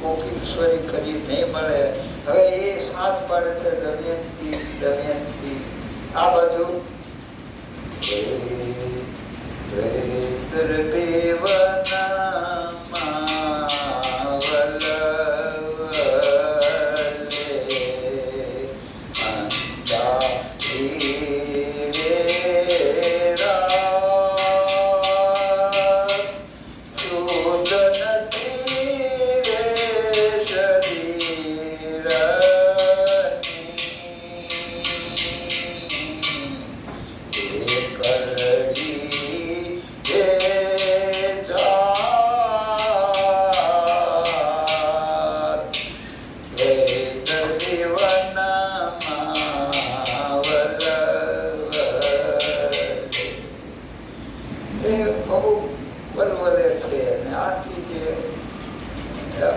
કોકીશ્વરી કરી નહીં મળે. હવે એ સાથ પડે છે દમયંતી દમયંતી. આ બાજુ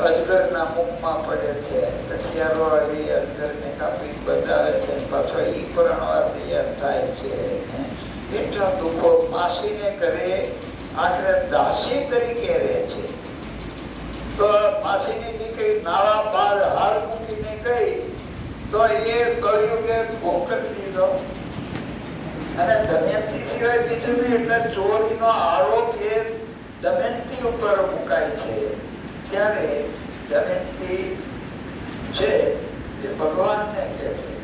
અજગરના મુખમાં પડે છે. કઠિયારો એ અજગરને કાપી બચાવે છે, પાછો ઈ પરણવા તૈયાર થાય છે. એટલા દુઃખો માસીને કરે, આખરે દાસી તરીકે રહે છે. તો માસીની દીકરી નાવા બાર હાર મૂકીને ગઈ તો એ કળિયુગે ભોંકરી દીધો. અને દમયંતી સિવાય બીજું નહીં. એટલે ચોરીનો આરોપ એ દમયંતી ઉપર મુકાય છે. ત્યારે દમયંતી છે એ ભગવાનને કહે છે